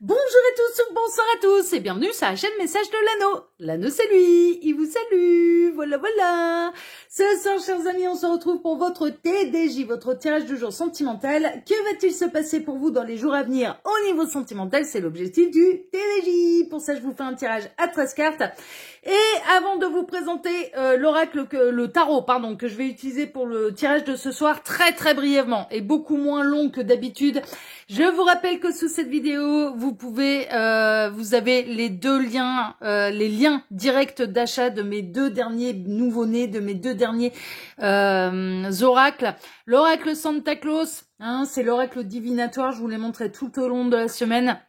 Bonjour à tous, bonsoir à tous et bienvenue sur la chaîne Message de l'Anneau. L'Anneau c'est lui, il vous salue, voilà. Ce soir chers amis, on se retrouve pour votre TDJ, votre tirage du jour sentimental. Que va-t-il se passer pour vous dans les jours à venir au niveau sentimental? C'est l'objectif du TDJ. Pour ça je vous fais un tirage à 13 cartes. Et avant de vous présenter l'oracle, le tarot, pardon, que je vais utiliser pour le tirage de ce soir très brièvement et beaucoup moins long que d'habitude, je vous rappelle que sous cette vidéo, vous avez les deux liens, les liens directs d'achat de mes deux derniers nouveau-nés, de mes deux derniers oracles. L'oracle Santa Claus, hein, c'est l'oracle divinatoire, je vous l'ai montré tout au long de la semaine.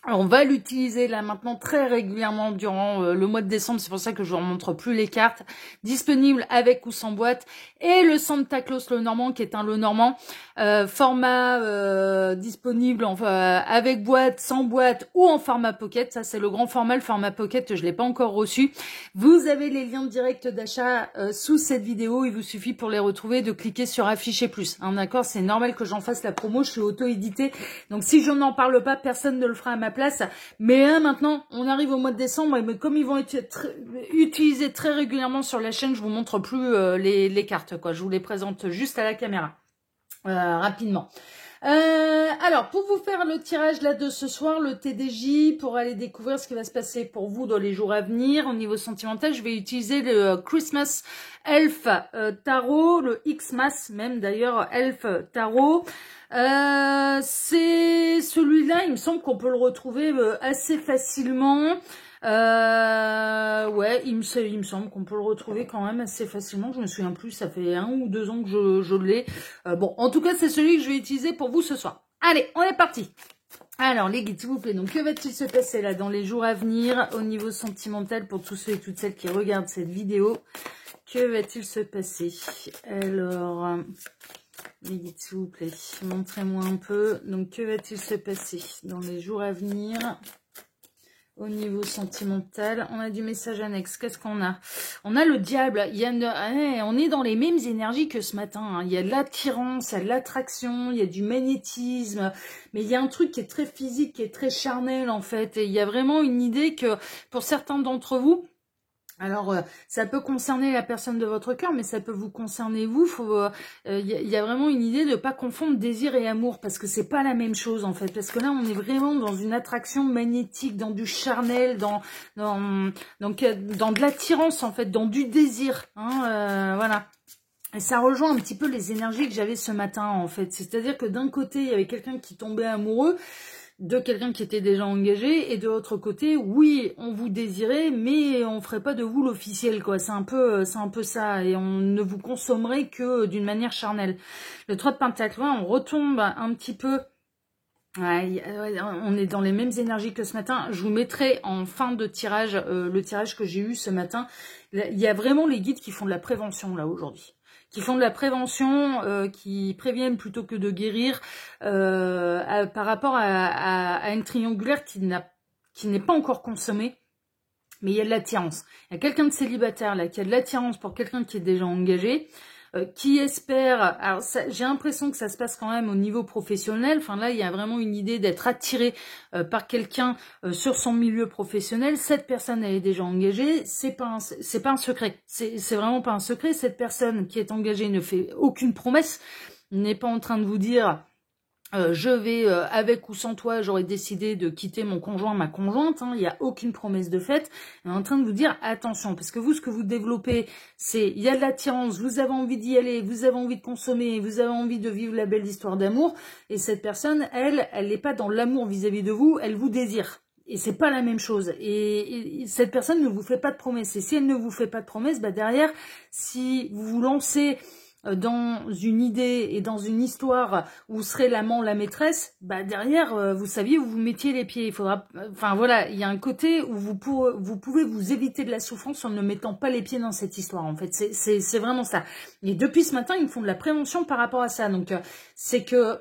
Alors, on va l'utiliser là maintenant très régulièrement durant le mois de décembre, c'est pour ça que je vous remontre plus les cartes, disponibles avec ou sans boîte, et le Santa Claus le Normand qui est un le Normand, format disponible avec boîte, sans boîte ou en format pocket, ça c'est le grand format, le format pocket je l'ai pas encore reçu. Vous avez les liens directs d'achat sous cette vidéo, il vous suffit pour les retrouver de cliquer sur afficher plus, hein, d'accord, c'est normal que j'en fasse la promo, je suis auto-édité, donc si je n'en parle pas, personne ne le fera à ma place. Mais maintenant, on arrive au mois de décembre, et comme ils vont être utilisés très régulièrement sur la chaîne, je vous montre plus les cartes, quoi. Je vous les présente juste à la caméra, rapidement. Alors, pour vous faire le tirage là de ce soir, le TDJ, pour aller découvrir ce qui va se passer pour vous dans les jours à venir, au niveau sentimental, je vais utiliser le Christmas Elf Tarot, le Xmas même d'ailleurs, Elf Tarot. C'est celui-là, il me semble qu'on peut le retrouver assez facilement. Ouais, il me semble qu'on peut le retrouver quand même assez facilement. Je me souviens plus, ça fait 1 ou 2 ans que je l'ai. Bon, en tout cas, c'est celui que je vais utiliser pour vous ce soir. Allez, on est parti. Alors, les guides, s'il vous plaît. Donc, que va-t-il se passer là dans les jours à venir au niveau sentimental pour tous ceux et toutes celles qui regardent cette vidéo? Que va-t-il se passer? Alors, les guides, s'il vous plaît, montrez-moi un peu. Donc, que va-t-il se passer dans les jours à venir au niveau sentimental? On a du message annexe. Qu'est-ce qu'on a? On a le diable. On est dans les mêmes énergies que ce matin, hein. Il y a de l'attirance, il y a de l'attraction, il y a du magnétisme. Mais il y a un truc qui est très physique, qui est très charnel, en fait. Et il y a vraiment une idée que, pour certains d'entre vous, alors, ça peut concerner la personne de votre cœur, mais ça peut vous concerner vous. Y a vraiment une idée de ne pas confondre désir et amour, parce que c'est pas la même chose en fait. Parce que là, on est vraiment dans une attraction magnétique, dans du charnel, dans de l'attirance en fait, dans du désir. Hein, voilà. Et ça rejoint un petit peu les énergies que j'avais ce matin en fait. C'est-à-dire que d'un côté, il y avait quelqu'un qui tombait amoureux de quelqu'un qui était déjà engagé, et de l'autre côté, oui, on vous désirait, mais on ferait pas de vous l'officiel, quoi. C'est un peu ça, et on ne vous consommerait que d'une manière charnelle. Le 3 de Pentacle, on retombe un petit peu. Ouais, on est dans les mêmes énergies que ce matin. Je vous mettrai en fin de tirage le tirage que j'ai eu ce matin. Il y a vraiment les guides qui font de la prévention là aujourd'hui, qui font de la prévention, qui préviennent plutôt que de guérir, par rapport à une triangulaire qui n'est pas encore consommée, mais il y a de l'attirance. Il y a quelqu'un de célibataire là qui a de l'attirance pour quelqu'un qui est déjà engagé, qui espère. Alors j'ai l'impression que ça se passe quand même au niveau professionnel. Enfin là, il y a vraiment une idée d'être attiré par quelqu'un sur son milieu professionnel. Cette personne elle est déjà engagée. C'est pas un secret. C'est vraiment pas un secret. Cette personne qui est engagée ne fait aucune promesse. N'est pas en train de vous dire je vais, avec ou sans toi, j'aurais décidé de quitter mon conjoint, ma conjointe, hein, il n'y a aucune promesse de fait. Elle est en train de vous dire attention, parce que vous, ce que vous développez, c'est, il y a de l'attirance, vous avez envie d'y aller, vous avez envie de consommer, vous avez envie de vivre la belle histoire d'amour, et cette personne, elle n'est pas dans l'amour vis-à-vis de vous, elle vous désire. Et c'est pas la même chose. Et cette personne ne vous fait pas de promesses. Et si elle ne vous fait pas de promesses, bah derrière, si vous vous lancez dans une idée et dans une histoire où serait l'amant, la maîtresse, bah derrière, vous saviez où vous mettiez les pieds. Il faudra, enfin voilà, il y a un côté où vous pouvez vous éviter de la souffrance en ne mettant pas les pieds dans cette histoire. En fait, c'est vraiment ça. Et depuis ce matin, ils me font de la prévention par rapport à ça. Donc, c'est que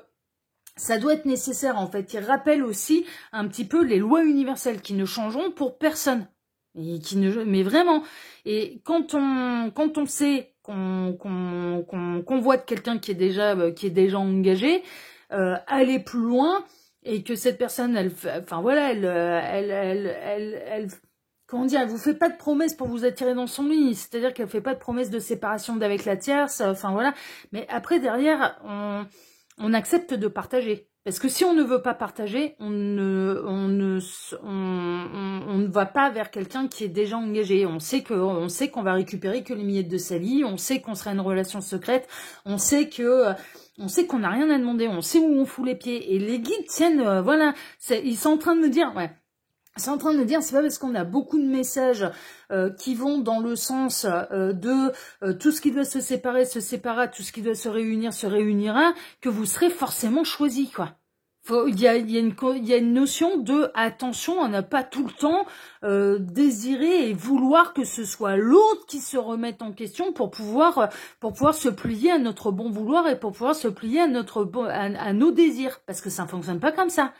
ça doit être nécessaire en fait. Ils rappellent aussi un petit peu les lois universelles qui ne changeront pour personne. Et qui ne, mais vraiment. Et quand on sait qu'on voit de quelqu'un qui est déjà engagé, aller plus loin et que cette personne, enfin voilà, comment dire, elle vous fait pas de promesses pour vous attirer dans son lit, c'est-à-dire qu'elle fait pas de promesses de séparation d'avec la tierce, enfin voilà, mais après derrière, on accepte de partager. Parce que si on ne veut pas partager, on ne va pas vers quelqu'un qui est déjà engagé. On sait qu'on va récupérer que les miettes de sa vie, on sait qu'on sera une relation secrète, on sait qu'on n'a rien à demander, on sait où on fout les pieds. Et les guides tiennent, voilà, ils sont en train de me dire, ouais. C'est en train de me dire, c'est pas parce qu'on a beaucoup de messages qui vont dans le sens de tout ce qui doit se séparer, se séparera, tout ce qui doit se réunira, que vous serez forcément choisi, quoi. Il y a une notion de attention, on n'a pas tout le temps désiré et vouloir que ce soit l'autre qui se remette en question pour pouvoir se plier à notre bon vouloir et pour pouvoir se plier à nos désirs, parce que ça ne fonctionne pas comme ça.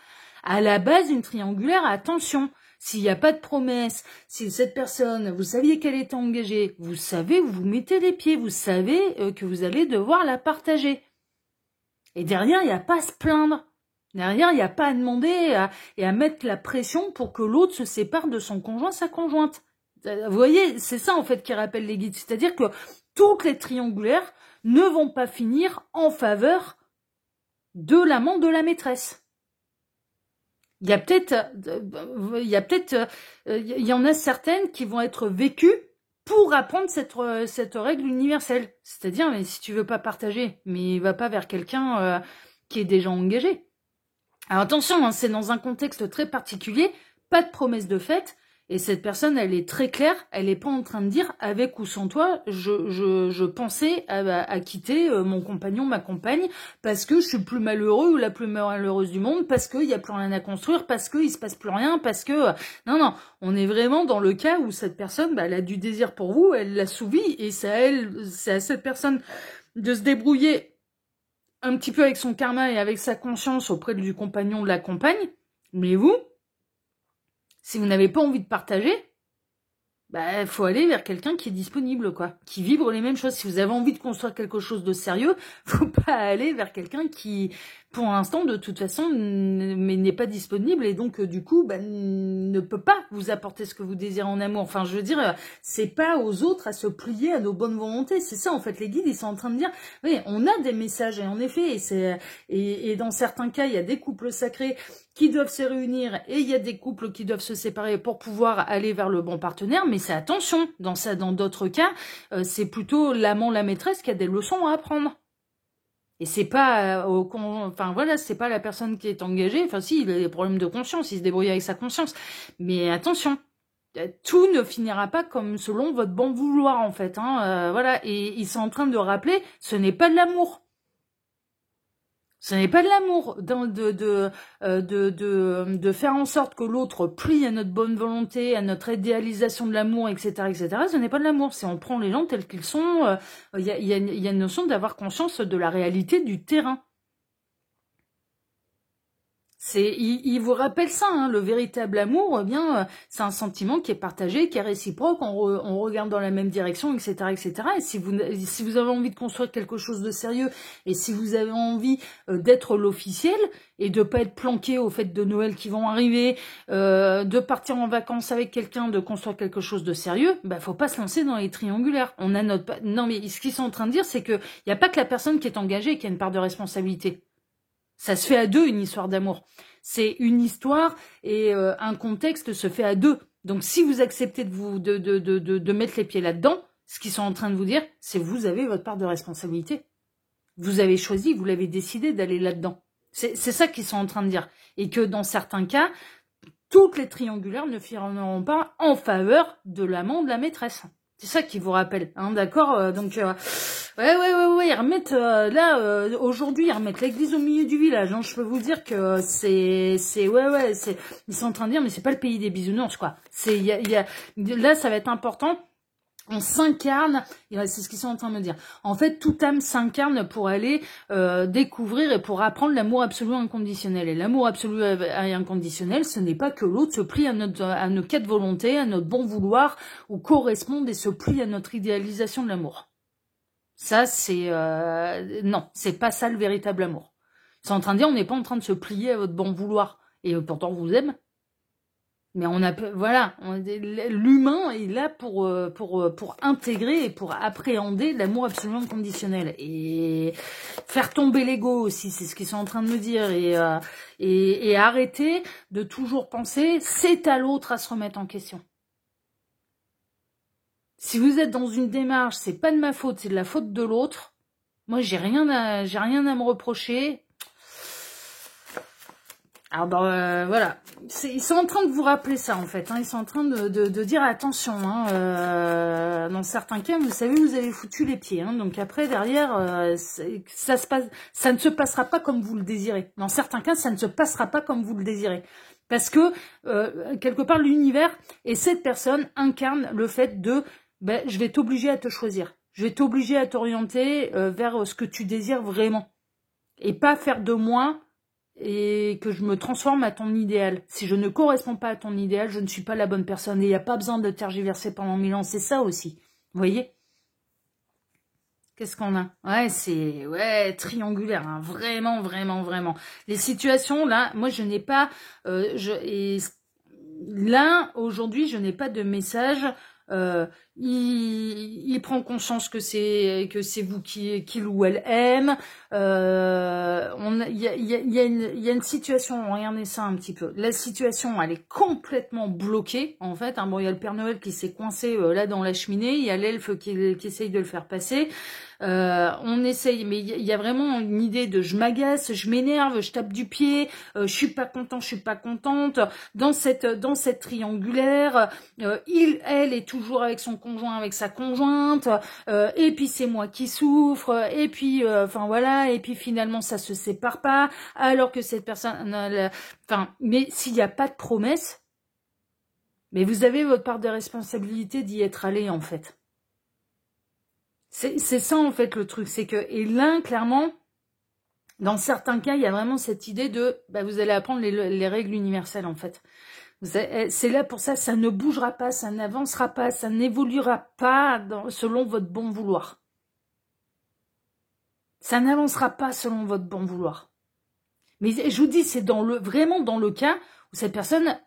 À la base, une triangulaire, attention, s'il n'y a pas de promesse, si cette personne, vous saviez qu'elle était engagée, vous savez où vous mettez les pieds, vous savez que vous allez devoir la partager. Et derrière, il n'y a pas à se plaindre. Derrière, il n'y a pas à demander et à mettre la pression pour que l'autre se sépare de son conjoint, sa conjointe. Vous voyez, c'est ça en fait qui rappelle les guides. C'est-à-dire que toutes les triangulaires ne vont pas finir en faveur de l'amant de la maîtresse. Il y en a certaines qui vont être vécues pour apprendre cette règle universelle. C'est-à-dire, mais si tu veux pas partager, mais va pas vers quelqu'un qui est déjà engagé. Alors attention, hein, c'est dans un contexte très particulier, pas de promesse de fait, et cette personne, elle est très claire, elle est pas en train de dire, avec ou sans toi, je pensais à quitter mon compagnon, ma compagne, parce que je suis plus malheureux ou la plus malheureuse du monde, parce qu'il y a plus rien à construire, parce qu'il se passe plus rien, parce que... Non, on est vraiment dans le cas où cette personne, elle a du désir pour vous, elle l'assouvit, et c'est à cette personne de se débrouiller un petit peu avec son karma et avec sa conscience auprès du compagnon de la compagne, mais vous... Si vous n'avez pas envie de partager, faut aller vers quelqu'un qui est disponible, quoi, qui vibre les mêmes choses. Si vous avez envie de construire quelque chose de sérieux, faut pas aller vers quelqu'un qui, pour l'instant, de toute façon, n'est pas disponible et donc, du coup, ne peut pas vous apporter ce que vous désirez en amour. Enfin, je veux dire, c'est pas aux autres à se plier à nos bonnes volontés. C'est ça, en fait, les guides, ils sont en train de dire, oui, on a des messages et en effet, et dans certains cas, il y a des couples sacrés qui doivent se réunir et il y a des couples qui doivent se séparer pour pouvoir aller vers le bon partenaire, mais c'est attention, dans d'autres cas, c'est plutôt l'amant, la maîtresse qui a des leçons à apprendre. Et c'est pas, c'est pas la personne qui est engagée, enfin si, il a des problèmes de conscience, il se débrouille avec sa conscience, mais attention, tout ne finira pas comme selon votre bon vouloir en fait, hein, voilà, et ils sont en train de rappeler, ce n'est pas de l'amour. Ce n'est pas de l'amour de faire en sorte que l'autre plie à notre bonne volonté, à notre idéalisation de l'amour, etc., etc. Ce n'est pas de l'amour. Si on prend les gens tels qu'ils sont, il y a une notion d'avoir conscience de la réalité du terrain. Il vous rappelle ça, hein, le véritable amour, eh bien, c'est un sentiment qui est partagé, qui est réciproque, on regarde dans la même direction, etc., etc. Et si vous avez envie de construire quelque chose de sérieux, et si vous avez envie d'être l'officiel, et de pas être planqué aux fêtes de Noël qui vont arriver, de partir en vacances avec quelqu'un, de construire quelque chose de sérieux, faut pas se lancer dans les triangulaires. Non, mais ce qu'ils sont en train de dire, c'est que y a pas que la personne qui est engagée qui a une part de responsabilité. Ça se fait à deux, une histoire d'amour. C'est une histoire et un contexte se fait à deux. Donc, si vous acceptez de mettre les pieds là-dedans, ce qu'ils sont en train de vous dire, c'est que vous avez votre part de responsabilité. Vous avez choisi, vous l'avez décidé d'aller là-dedans. C'est ça qu'ils sont en train de dire. Et que dans certains cas, toutes les triangulaires ne finiront pas en faveur de l'amant de la maîtresse. C'est ça qui vous rappelle, hein, d'accord. Donc, ouais, ils remettent, aujourd'hui, ils remettent l'église au milieu du village, hein. Je peux vous dire que ils sont en train de dire, mais c'est pas le pays des bisounours, quoi. Là, ça va être important. On s'incarne, c'est ce qu'ils sont en train de me dire. En fait, toute âme s'incarne pour aller découvrir et pour apprendre l'amour absolu inconditionnel. Et l'amour absolu et inconditionnel, ce n'est pas que l'autre se plie à nos quatre volontés, à notre bon vouloir, ou corresponde et se plie à notre idéalisation de l'amour. Ça, non, c'est pas ça le véritable amour. Ils sont en train de dire, on n'est pas en train de se plier à votre bon vouloir. Et pourtant, on vous aime. Mais on a, voilà, l'humain est là pour intégrer et pour appréhender l'amour absolument conditionnel. Et faire tomber l'ego aussi, c'est ce qu'ils sont en train de me dire. Et arrêter de toujours penser, c'est à l'autre à se remettre en question. Si vous êtes dans une démarche, c'est pas de ma faute, c'est de la faute de l'autre. Moi, j'ai rien à me reprocher. Alors voilà, ils sont en train de vous rappeler ça en fait, hein. Ils sont en train de dire attention, hein, dans certains cas, vous savez, vous avez foutu les pieds, hein, donc après derrière, ça ne se passera pas comme vous le désirez. Dans certains cas, ça ne se passera pas comme vous le désirez, parce que quelque part l'univers et cette personne incarne le fait de, ben, je vais t'obliger à te choisir, je vais t'obliger à t'orienter vers ce que tu désires vraiment, et pas faire de moi et que je me transforme à ton idéal. Si je ne corresponds pas à ton idéal, je ne suis pas la bonne personne. Et il n'y a pas besoin de tergiverser pendant 1000 ans. C'est ça aussi. Vous voyez? Qu'est-ce qu'on a? Ouais, c'est triangulaire. Hein. Vraiment, vraiment, vraiment. Les situations, là, moi, je n'ai pas... là, aujourd'hui, je n'ai pas de message... il prend conscience que c'est vous qu'il ou elle aime. Il y a une situation, regardez ça un petit peu. La situation, elle est complètement bloquée en fait. Hein. Bon, il y a le Père Noël qui s'est coincé là dans la cheminée. Il y a l'elfe qui essaye de le faire passer. On essaye, mais il y a vraiment une idée de je m'agace, je m'énerve, je tape du pied, je suis pas content, je suis pas contente. Dans cette triangulaire, elle est toujours avec son conjoint, avec sa conjointe, et puis c'est moi qui souffre, et puis enfin voilà, et puis finalement ça se sépare pas, alors que cette personne, mais s'il n'y a pas de promesse, mais vous avez votre part de responsabilité d'y être allé en fait. C'est ça en fait le truc, c'est que, et là clairement, dans certains cas, il y a vraiment cette idée de, vous allez apprendre les règles universelles en fait. C'est là pour ça, ça ne bougera pas, ça n'avancera pas, ça n'évoluera pas selon votre bon vouloir. Ça n'avancera pas selon votre bon vouloir. Mais je vous dis, c'est vraiment dans le cas où cette personne,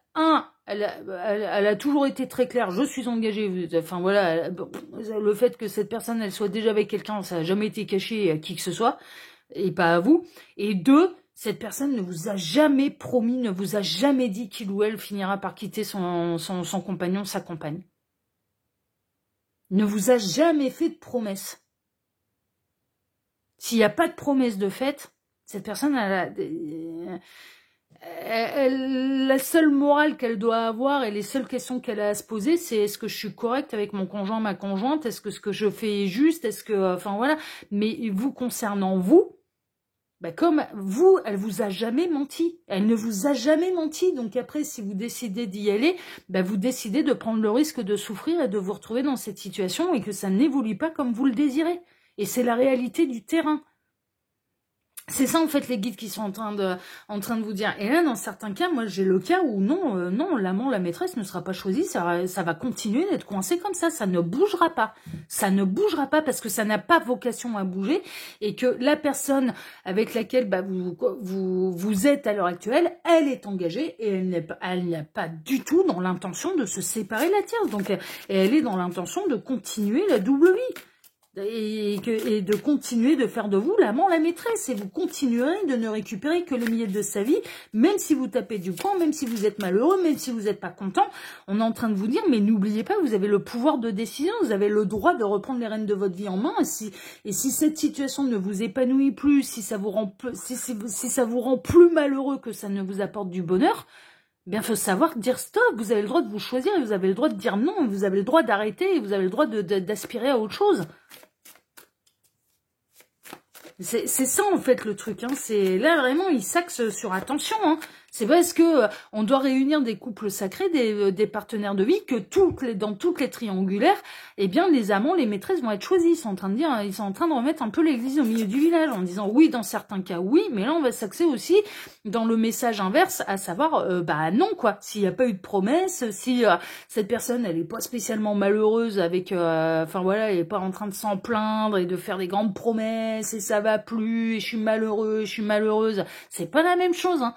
elle a toujours été très claire, je suis engagée, enfin voilà, le fait que cette personne, elle soit déjà avec quelqu'un, ça n'a jamais été caché à qui que ce soit, et pas à vous. Et 2, cette personne ne vous a jamais promis, ne vous a jamais dit qu'il ou elle finira par quitter son compagnon, sa compagne. Ne vous a jamais fait de promesse. S'il n'y a pas de promesse de fait, cette personne, la seule morale qu'elle doit avoir et les seules questions qu'elle a à se poser, c'est est-ce que je suis correcte avec mon conjoint, ma conjointe, est-ce que ce que je fais est juste, est-ce que, enfin voilà. Mais vous, concernant vous, comme vous, elle vous a jamais menti. Elle ne vous a jamais menti. Donc après, si vous décidez d'y aller, vous décidez de prendre le risque de souffrir et de vous retrouver dans cette situation et que ça n'évolue pas comme vous le désirez. Et c'est la réalité du terrain. C'est ça en fait les guides qui sont en train de vous dire. Et là, dans certains cas, moi j'ai le cas où non, l'amant, la maîtresse ne sera pas choisi, ça va continuer d'être coincé comme ça ne bougera pas. Ça ne bougera pas parce que ça n'a pas vocation à bouger et que la personne avec laquelle vous êtes à l'heure actuelle, elle est engagée et elle n'a pas du tout dans l'intention de se séparer de la tierce. Donc elle est dans l'intention de continuer la double vie. Et de continuer de faire de vous l'amant, la maîtresse, et vous continuerez de ne récupérer que le milieu de sa vie, même si vous tapez du poing, même si vous êtes malheureux, même si vous n'êtes pas content. On est en train de vous dire, mais n'oubliez pas, vous avez le pouvoir de décision, vous avez le droit de reprendre les rênes de votre vie en main, et si cette situation ne vous épanouit plus, si ça vous rend plus malheureux que ça ne vous apporte du bonheur, il faut savoir dire stop, vous avez le droit de vous choisir, et vous avez le droit de dire non, et vous avez le droit d'arrêter, et vous avez le droit d'aspirer à autre chose. C'est ça en fait le truc, hein. C'est là vraiment il s'axe sur attention, hein. C'est parce que on doit réunir des couples sacrés, des partenaires de vie, que dans toutes les triangulaires, eh bien les amants, les maîtresses vont être choisis. Ils sont en train de remettre un peu l'église au milieu du village en disant oui dans certains cas oui, mais là on va s'axer aussi dans le message inverse, à savoir non quoi. S'il n'y a pas eu de promesse, si cette personne elle est pas spécialement malheureuse avec, elle est pas en train de s'en plaindre et de faire des grandes promesses et ça va plus, et je suis malheureux, et je suis malheureuse. C'est pas la même chose, hein.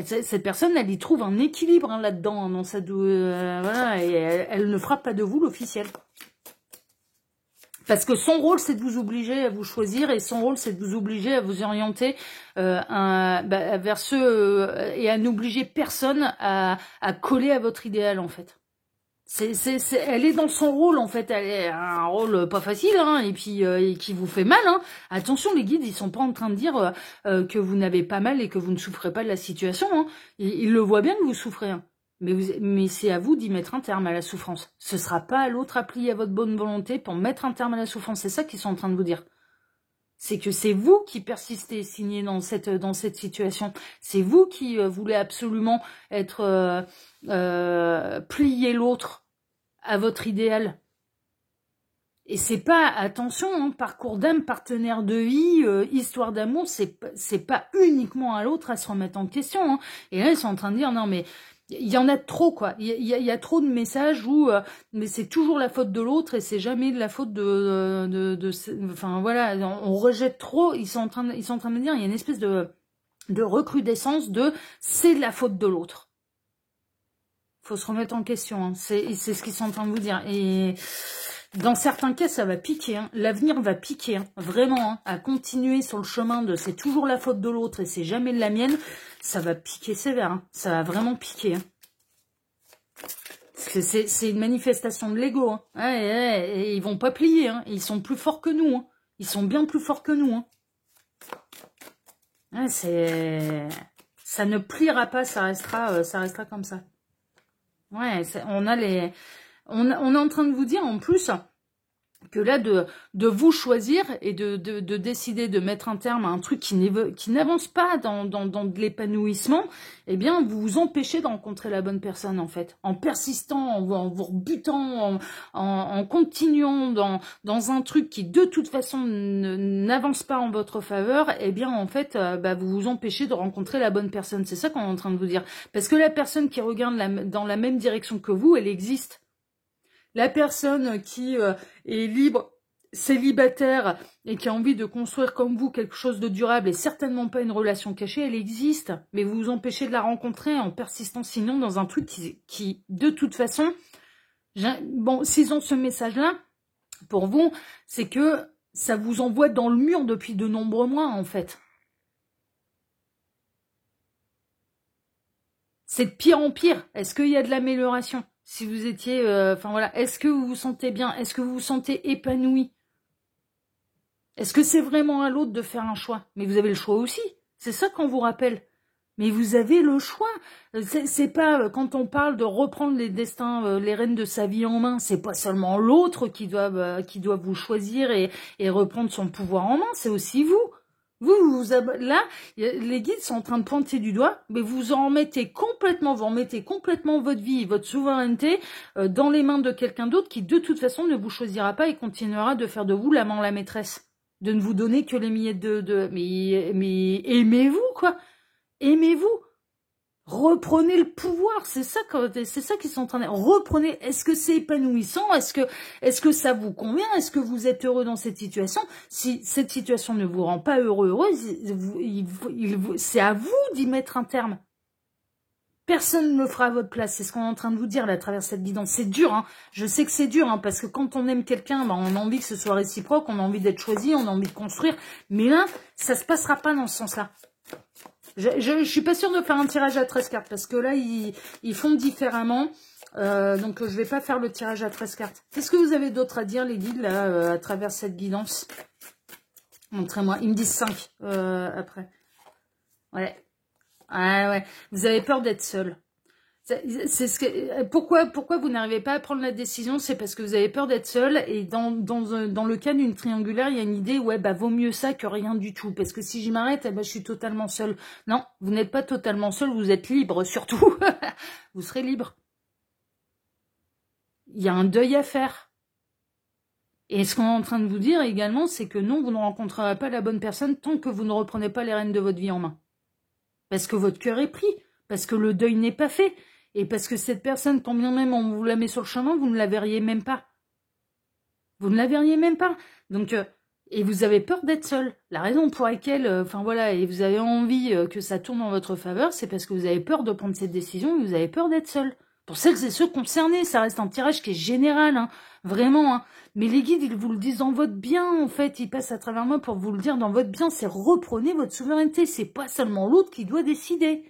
Cette personne, elle y trouve un équilibre hein, là-dedans, hein, dans sa voilà, et elle ne fera pas de vous l'officiel. Parce que son rôle, c'est de vous obliger à vous choisir, et son rôle, c'est de vous obliger à vous orienter vers et à n'obliger personne à coller à votre idéal, en fait. Elle est dans son rôle, en fait. Elle est un rôle pas facile, hein, et puis et qui vous fait mal. Hein. Attention, les guides, ils sont pas en train de dire que vous n'avez pas mal et que vous ne souffrez pas de la situation. Hein. Ils le voient bien que vous souffrez. Hein. Mais c'est à vous d'y mettre un terme à la souffrance. Ce sera pas à l'autre à plier à votre bonne volonté pour mettre un terme à la souffrance. C'est ça qu'ils sont en train de vous dire. C'est que c'est vous qui persistez, signé dans cette situation. C'est vous qui voulez absolument être plier l'autre à votre idéal. Et c'est pas, attention, hein, parcours d'âme, partenaire de vie, histoire d'amour, c'est pas uniquement à l'autre à se remettre en question. Hein. Et là, ils sont en train de dire, non mais, il y en a trop, quoi. Il y a trop de messages où, mais c'est toujours la faute de l'autre et c'est jamais de la faute enfin voilà, on rejette trop. Ils sont en train de me dire, il y a une espèce de recrudescence c'est de la faute de l'autre. Faut se remettre en question, hein. C'est ce qu'ils sont en train de vous dire. Et dans certains cas, ça va piquer. Hein. L'avenir va piquer, hein. Vraiment. Hein. À continuer sur le chemin de c'est toujours la faute de l'autre et c'est jamais de la mienne, ça va piquer sévère. Hein. Ça va vraiment piquer. Hein. C'est une manifestation de l'ego. Hein. Et ils vont pas plier. Hein. Ils sont plus forts que nous. Hein. Ils sont bien plus forts que nous. Hein. Ça ne pliera pas, ça restera comme ça. Ouais, on est en train de vous dire en plus que là, de vous choisir et de décider de mettre un terme à un truc qui n'avance pas dans de l'épanouissement, eh bien, vous vous empêchez de rencontrer la bonne personne, en fait. En persistant, en vous rebutant, en continuant dans un truc qui, de toute façon, n'avance pas en votre faveur, eh bien, en fait, vous vous empêchez de rencontrer la bonne personne. C'est ça qu'on est en train de vous dire. Parce que la personne qui regarde dans la même direction que vous, elle existe. La personne qui est libre, célibataire et qui a envie de construire comme vous quelque chose de durable et certainement pas une relation cachée, elle existe. Mais vous vous empêchez de la rencontrer en persistant sinon dans un truc qui de toute façon, bon, s'ils ont ce message-là, pour vous, c'est que ça vous envoie dans le mur depuis de nombreux mois en fait. C'est de pire en pire. Est-ce qu'il y a de l'amélioration ? Si vous étiez, enfin voilà, est-ce que vous vous sentez bien? Est-ce que vous vous sentez épanoui? Est-ce que c'est vraiment à l'autre de faire un choix? Mais vous avez le choix aussi. C'est ça qu'on vous rappelle. Mais vous avez le choix. C'est pas quand on parle de reprendre les destins, les rênes de sa vie en main. C'est pas seulement l'autre qui doit vous choisir et reprendre son pouvoir en main. C'est aussi vous. Là, les guides sont en train de pointer du doigt, mais vous remettez complètement votre vie, votre souveraineté dans les mains de quelqu'un d'autre qui, de toute façon, ne vous choisira pas et continuera de faire de vous l'amant, la maîtresse. De ne vous donner que les miettes mais aimez-vous, quoi. Aimez-vous. Reprenez le pouvoir, c'est ça qu'ils sont en train de... Reprenez, est-ce que c'est épanouissant? Est-ce que ça vous convient? Est-ce que vous êtes heureux dans cette situation? Si cette situation ne vous rend pas heureuse, c'est à vous d'y mettre un terme. Personne ne le fera à votre place, c'est ce qu'on est en train de vous dire là, à travers cette guidance. C'est dur, hein. Je sais que c'est dur, hein, parce que quand on aime quelqu'un, on a envie que ce soit réciproque, on a envie d'être choisi, on a envie de construire, mais là, ça se passera pas dans ce sens-là. Je suis pas sûre de faire un tirage à 13 cartes parce que là, ils font différemment. Donc, je vais pas faire le tirage à 13 cartes. Qu'est-ce que vous avez d'autre à dire, les guides, là, à travers cette guidance? Montrez-moi. Ils me disent 5 après. Ouais. Ouais. Vous avez peur d'être seul. Pourquoi vous n'arrivez pas à prendre la décision? C'est parce que vous avez peur d'être seul et dans le cas d'une triangulaire, il y a une idée, ouais, vaut mieux ça que rien du tout. Parce que si je m'arrête, je suis totalement seule. Non, vous n'êtes pas totalement seul, vous êtes libre, surtout. Vous serez libre. Il y a un deuil à faire. Et ce qu'on est en train de vous dire également, c'est que non, vous ne rencontrerez pas la bonne personne tant que vous ne reprenez pas les rênes de votre vie en main. Parce que votre cœur est pris, parce que le deuil n'est pas fait. Et parce que cette personne, quand bien même on vous la met sur le chemin, vous ne la verriez même pas. Vous ne la verriez même pas. Donc, Et vous avez peur d'être seul. La raison pour laquelle, enfin voilà, et vous avez envie que ça tourne en votre faveur, c'est parce que vous avez peur de prendre cette décision et vous avez peur d'être seul. Pour celles et ceux concernés, ça reste un tirage qui est général, hein, vraiment. Hein. Mais les guides, ils vous le disent dans votre bien, en fait. Ils passent à travers moi pour vous le dire dans votre bien. C'est reprenez votre souveraineté. C'est pas seulement l'autre qui doit décider.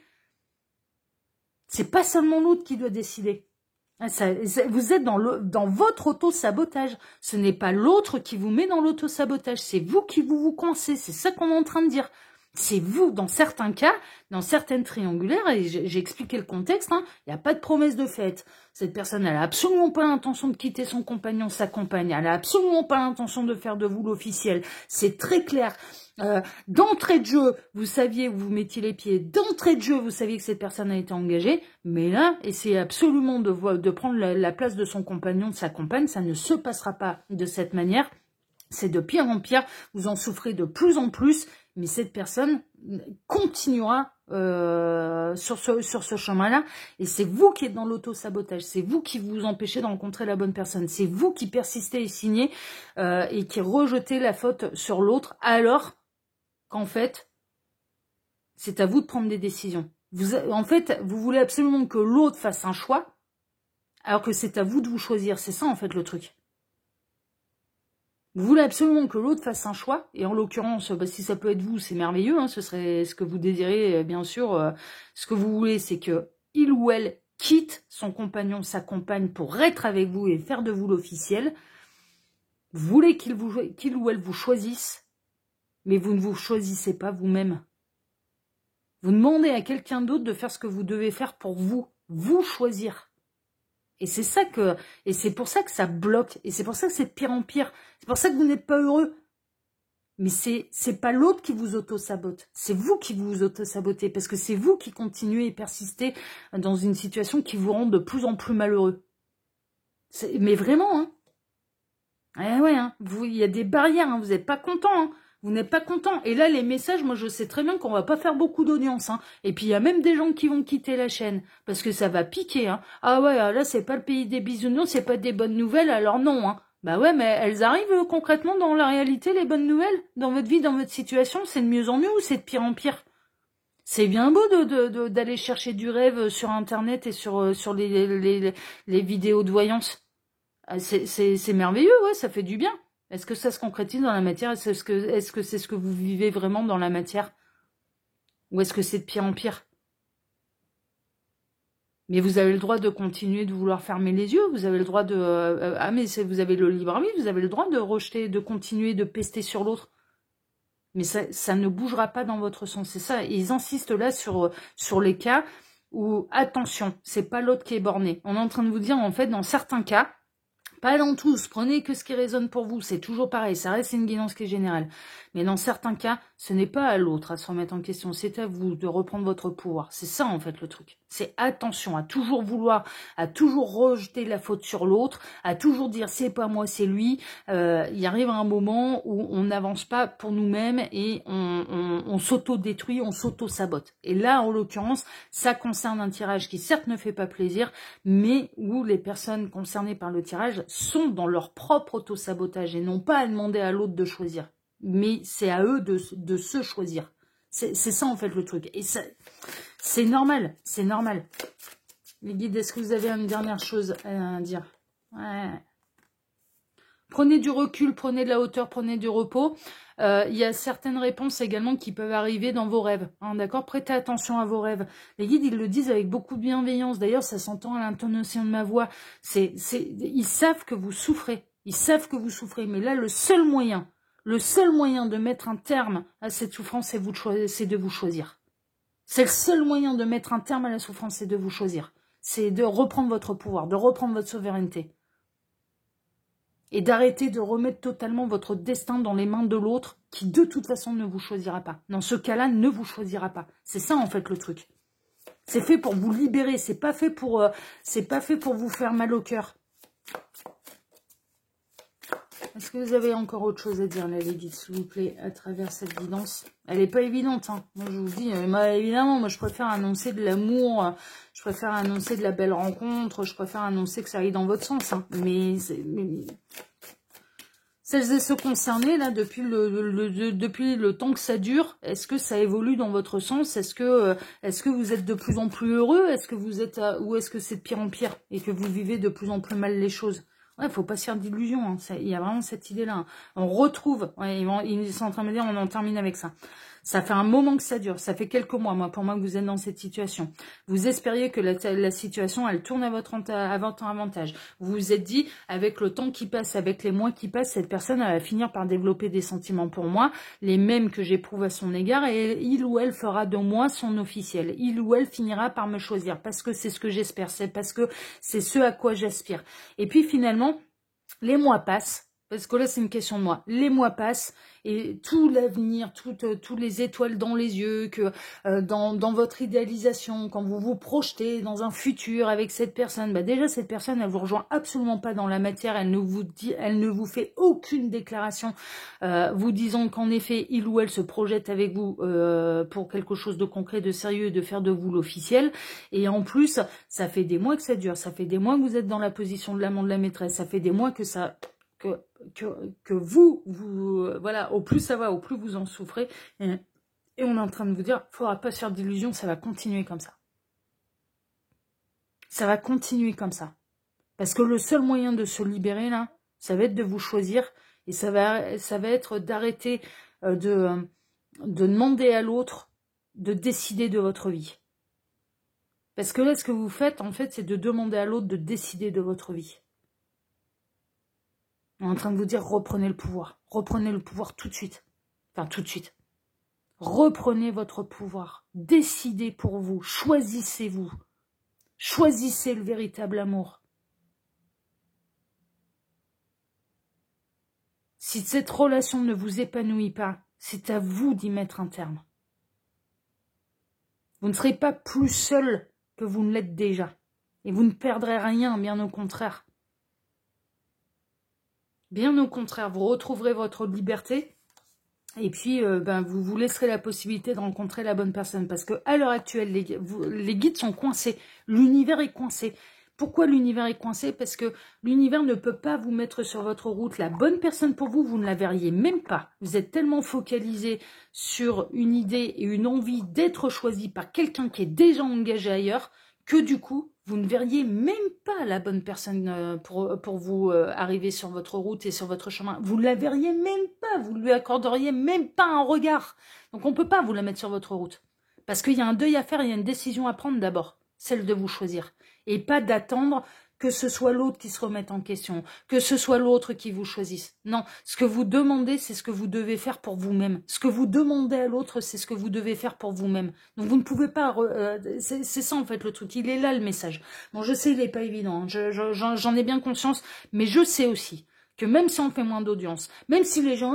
C'est pas seulement l'autre qui doit décider. Vous êtes dans votre auto-sabotage. Ce n'est pas l'autre qui vous met dans l'auto-sabotage. C'est vous qui vous coincez. C'est ça qu'on est en train de dire. C'est vous, dans certains cas, dans certaines triangulaires, et j'ai expliqué le contexte, hein, il n'y a pas de promesse de fait. Cette personne, elle a absolument pas l'intention de quitter son compagnon, sa compagne. Elle a absolument pas l'intention de faire de vous l'officiel. C'est très clair. D'entrée de jeu, vous saviez où vous mettiez les pieds. D'entrée de jeu, vous saviez que cette personne a été engagée. Mais là, essayez absolument de prendre la place de son compagnon, de sa compagne. Ça ne se passera pas de cette manière. C'est de pire en pire. Vous en souffrez de plus en plus. Mais cette personne continuera sur ce chemin-là. Et c'est vous qui êtes dans l'auto-sabotage. C'est vous qui vous empêchez de rencontrer la bonne personne. C'est vous qui persistez et signez et qui rejetez la faute sur l'autre alors qu'en fait, c'est à vous de prendre des décisions. En fait, vous voulez absolument que l'autre fasse un choix alors que c'est à vous de vous choisir. C'est ça en fait le truc. Vous voulez absolument que l'autre fasse un choix, et en l'occurrence, bah, si ça peut être vous, c'est merveilleux, hein, ce serait ce que vous désirez, bien sûr. Ce que vous voulez, c'est que il ou elle quitte son compagnon, sa compagne, pour être avec vous et faire de vous l'officiel. Vous voulez qu'il ou elle vous choisisse, mais vous ne vous choisissez pas vous-même. Vous demandez à quelqu'un d'autre de faire ce que vous devez faire pour vous choisir. Et c'est ça et c'est pour ça que ça bloque, et c'est pour ça que c'est de pire en pire. C'est pour ça que vous n'êtes pas heureux. Mais c'est pas l'autre qui vous auto-sabote, c'est vous qui vous auto-sabotez, parce que c'est vous qui continuez et persistez dans une situation qui vous rend de plus en plus malheureux. Mais vraiment, hein. Eh ouais, hein. Il y a des barrières, hein. Vous n'êtes pas content, hein. Vous n'êtes pas content. Et là, les messages, moi, je sais très bien qu'on va pas faire beaucoup d'audience. Hein. Et puis, il y a même des gens qui vont quitter la chaîne. Parce que ça va piquer. Hein. Ah ouais, là, c'est pas le pays des bisounours, c'est pas des bonnes nouvelles, alors non. Hein. Bah ouais, mais elles arrivent concrètement dans la réalité, les bonnes nouvelles. Dans votre vie, dans votre situation, c'est de mieux en mieux ou c'est de pire en pire? C'est bien beau d'aller chercher du rêve sur Internet et sur les vidéos de voyance. C'est merveilleux, ouais, ça fait du bien. Est-ce que ça se concrétise dans la matière? Est-ce que c'est ce que vous vivez vraiment dans la matière? Ou est-ce que c'est de pire en pire? Mais vous avez le droit de continuer de vouloir fermer les yeux, vous avez le droit de... mais vous avez le libre arbitre, vous avez le droit de rejeter, de continuer de pester sur l'autre. Mais ça ne bougera pas dans votre sens, c'est ça. Et ils insistent là sur les cas où, attention, c'est pas l'autre qui est borné. On est en train de vous dire, en fait, dans certains cas, pas dans tous, prenez que ce qui résonne pour vous, c'est toujours pareil, ça reste une guidance qui est générale. Mais dans certains cas, ce n'est pas à l'autre à se remettre en question, c'est à vous de reprendre votre pouvoir. C'est ça en fait le truc. C'est attention à toujours vouloir, à toujours rejeter la faute sur l'autre, à toujours dire c'est pas moi, c'est lui. Il arrive un moment où on n'avance pas pour nous-mêmes et on s'auto-détruit, on s'auto-sabote. Et là, en l'occurrence, ça concerne un tirage qui certes ne fait pas plaisir, mais où les personnes concernées par le tirage sont dans leur propre auto-sabotage et n'ont pas à demander à l'autre de choisir. Mais c'est à eux de se choisir. C'est ça en fait le truc. Et c'est normal, c'est normal. Les guides, est-ce que vous avez une dernière chose à dire? Ouais. Prenez du recul, prenez de la hauteur, prenez du repos. Il y a certaines réponses également qui peuvent arriver dans vos rêves. Hein, d'accord? Prêtez attention à vos rêves. Les guides, ils le disent avec beaucoup de bienveillance. D'ailleurs, ça s'entend à l'intonation de ma voix. Ils savent que vous souffrez. Ils savent que vous souffrez. Mais là, le seul moyen de mettre un terme à cette souffrance, c'est de vous choisir. C'est le seul moyen de mettre un terme à la souffrance, c'est de vous choisir. C'est de reprendre votre pouvoir, de reprendre votre souveraineté. Et d'arrêter de remettre totalement votre destin dans les mains de l'autre qui de toute façon ne vous choisira pas. Dans ce cas-là, ne vous choisira pas. C'est ça en fait le truc. C'est fait pour vous libérer, c'est pas fait pour vous faire mal au cœur. Est-ce que vous avez encore autre chose à dire, là, les guides, s'il vous plaît, à travers cette guidance? Elle n'est pas évidente, hein. Moi, je vous dis, évidemment, moi, je préfère annoncer de l'amour, je préfère annoncer de la belle rencontre, je préfère annoncer que ça aille dans votre sens, hein. Mais Celles et ceux concernés, là, depuis le temps que ça dure, est-ce que ça évolue dans votre sens? Est-ce que vous êtes de plus en plus heureux? Est-ce que vous êtes, ou est-ce que c'est de pire en pire? Et que vous vivez de plus en plus mal les choses? Ouais, faut pas se faire d'illusions, hein. Il y a vraiment cette idée-là, hein. On retrouve, ouais, ils sont en train de me dire, on en termine avec ça. Ça fait un moment que ça dure, ça fait quelques mois, moi, pour moi, que vous êtes dans cette situation. Vous espériez que la situation, elle tourne à votre avantage. Vous vous êtes dit, avec le temps qui passe, avec les mois qui passent, cette personne, elle va finir par développer des sentiments pour moi, les mêmes que j'éprouve à son égard, et il ou elle fera de moi son officiel. Il ou elle finira par me choisir, parce que c'est ce que j'espère, c'est parce que c'est ce à quoi j'aspire. Et puis finalement, les mois passent. Parce que là, c'est une question de moi. Les mois passent et tout l'avenir, tous les étoiles dans les yeux, que dans votre idéalisation, quand vous vous projetez dans un futur avec cette personne, bah déjà, cette personne, elle vous rejoint absolument pas dans la matière. Elle ne vous fait aucune déclaration vous disant qu'en effet, il ou elle se projette avec vous pour quelque chose de concret, de sérieux, de faire de vous l'officiel. Et en plus, ça fait des mois que ça dure. Ça fait des mois que vous êtes dans la position de l'amant, de la maîtresse. Ça fait des mois que ça... Que vous, voilà, au plus ça va, au plus vous en souffrez, et on est en train de vous dire, faudra pas se faire d'illusions, ça va continuer comme ça. Ça va continuer comme ça. Parce que le seul moyen de se libérer, là, ça va être de vous choisir, et ça va être d'arrêter de demander à l'autre de décider de votre vie. Parce que là, ce que vous faites, en fait, c'est de demander à l'autre de décider de votre vie. On est en train de vous dire, reprenez le pouvoir. Reprenez le pouvoir tout de suite. Enfin, tout de suite. Reprenez votre pouvoir. Décidez pour vous. Choisissez-vous. Choisissez le véritable amour. Si cette relation ne vous épanouit pas, c'est à vous d'y mettre un terme. Vous ne serez pas plus seul que vous ne l'êtes déjà. Et vous ne perdrez rien, bien au contraire. Bien au contraire, vous retrouverez votre liberté et puis vous vous laisserez la possibilité de rencontrer la bonne personne. Parce qu'à l'heure actuelle, les guides sont coincés. L'univers est coincé. Pourquoi l'univers est coincé? Parce que l'univers ne peut pas vous mettre sur votre route la bonne personne pour vous. Vous ne la verriez même pas. Vous êtes tellement focalisé sur une idée et une envie d'être choisi par quelqu'un qui est déjà engagé ailleurs que du coup, vous ne verriez même pas la bonne personne pour vous arriver sur votre route et sur votre chemin. Vous ne la verriez même pas, vous ne lui accorderiez même pas un regard. Donc on ne peut pas vous la mettre sur votre route. Parce qu'il y a un deuil à faire, il y a une décision à prendre d'abord, celle de vous choisir. Et pas d'attendre que ce soit l'autre qui se remette en question, que ce soit l'autre qui vous choisisse. Non, ce que vous demandez, c'est ce que vous devez faire pour vous-même. Ce que vous demandez à l'autre, c'est ce que vous devez faire pour vous-même. Donc vous ne pouvez pas... c'est ça en fait le truc, il est là le message. Bon, je sais, il n'est pas évident, hein. J'en ai bien conscience, mais je sais aussi que même si on fait moins d'audience, même si les gens,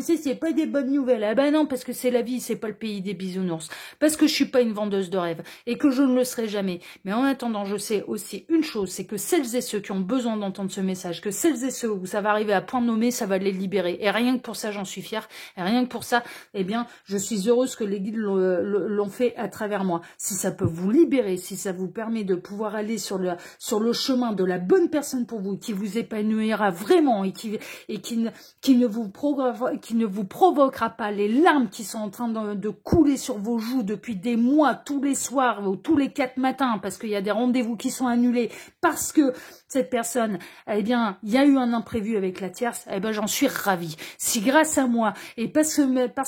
c'est pas des bonnes nouvelles, ah ben non, parce que c'est la vie, c'est pas le pays des bisounours, parce que je suis pas une vendeuse de rêves, et que je ne le serai jamais. Mais en attendant, je sais aussi une chose, c'est que celles et ceux qui ont besoin d'entendre ce message, que celles et ceux où ça va arriver à point nommé, ça va les libérer. Et rien que pour ça, j'en suis fière, et rien que pour ça, eh bien, je suis heureuse que les guides l'ont fait à travers moi. Si ça peut vous libérer, si ça vous permet de pouvoir aller sur le chemin de la bonne personne pour vous, qui vous épanouira vraiment, et qui ne vous provoquera pas les larmes qui sont en train de couler sur vos joues depuis des mois, tous les soirs ou tous les 4 matins, parce qu'il y a des rendez-vous qui sont annulés, parce que cette personne, eh bien, il y a eu un imprévu avec la tierce, eh ben, j'en suis ravie. Si grâce à moi, et parce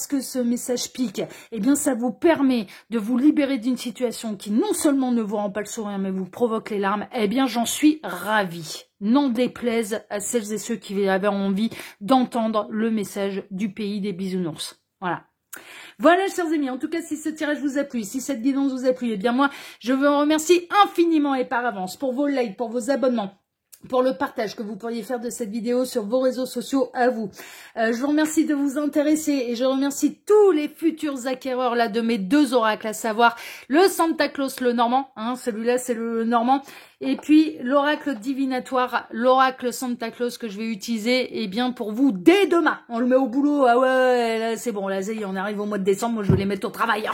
que ce message pique, eh bien, ça vous permet de vous libérer d'une situation qui non seulement ne vous rend pas le sourire, mais vous provoque les larmes, eh bien, j'en suis ravie. N'en déplaise à celles et ceux qui avaient envie d'entendre le message du pays des bisounours. Voilà. Voilà, chers amis, en tout cas, si ce tirage vous a plu, si cette guidance vous a plu, eh bien moi, je vous remercie infiniment et par avance pour vos likes, pour vos abonnements, pour le partage que vous pourriez faire de cette vidéo sur vos réseaux sociaux à vous. Je vous remercie de vous intéresser et je remercie tous les futurs acquéreurs là de mes 2 oracles, à savoir le Santa Claus, le Normand, hein, celui-là c'est le Normand, et puis l'oracle divinatoire, l'oracle Santa Claus que je vais utiliser, eh bien pour vous dès demain. On le met au boulot, ah ouais, là c'est bon, là ça y est, on arrive au mois de décembre, moi je vais les mettre au travail. Hein.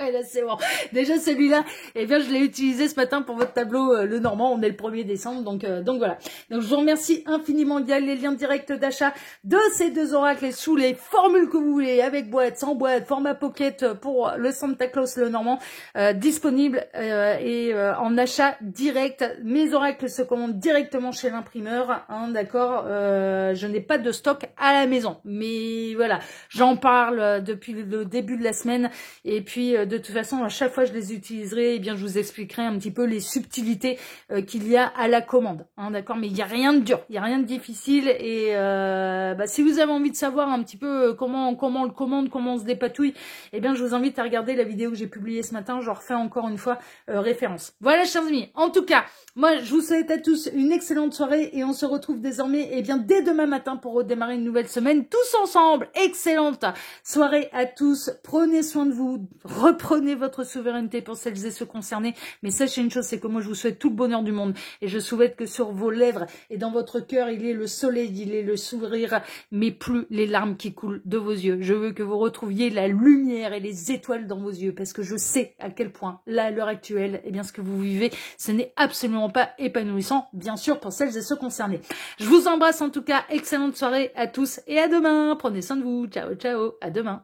Ouais, là, c'est bon. Déjà, celui-là, eh bien, je l'ai utilisé ce matin pour votre tableau le Normand. On est le 1er décembre, donc voilà. Donc, je vous remercie infiniment. Il y a les liens directs d'achat de ces deux oracles sous les formules que vous voulez, avec boîte, sans boîte, format pocket pour le Santa Claus le Normand, disponible et en achat direct. Mes oracles se commandent directement chez l'imprimeur, hein, d'accord. Je n'ai pas de stock à la maison, mais voilà, j'en parle depuis le début de la semaine, et puis de toute façon, à chaque fois que je les utiliserai, eh bien, je vous expliquerai un petit peu les subtilités qu'il y a à la commande, hein, d'accord. Mais il n'y a rien de dur, il n'y a rien de difficile, et si vous avez envie de savoir un petit peu comment on le commande, comment on se dépatouille, eh bien, je vous invite à regarder la vidéo que j'ai publiée ce matin. Je refais encore une fois référence. Voilà, chers amis. En tout cas, moi, je vous souhaite à tous une excellente soirée, et on se retrouve désormais, eh bien, dès demain matin pour redémarrer une nouvelle semaine, tous ensemble. Excellente soirée à tous. Prenez soin de vous. Reprenez votre souveraineté pour celles et ceux concernés. Mais sachez une chose, c'est que moi, je vous souhaite tout le bonheur du monde, et je souhaite que sur vos lèvres et dans votre cœur, il y ait le soleil, il y ait le sourire, mais plus les larmes qui coulent de vos yeux. Je veux que vous retrouviez la lumière et les étoiles dans vos yeux, parce que je sais à quel point, là, à l'heure actuelle, eh bien, ce que vous vivez, ce n'est absolument pas épanouissant, bien sûr, pour celles et ceux concernés. Je vous embrasse en tout cas, excellente soirée à tous, et à demain. Prenez soin de vous. Ciao, ciao, à demain.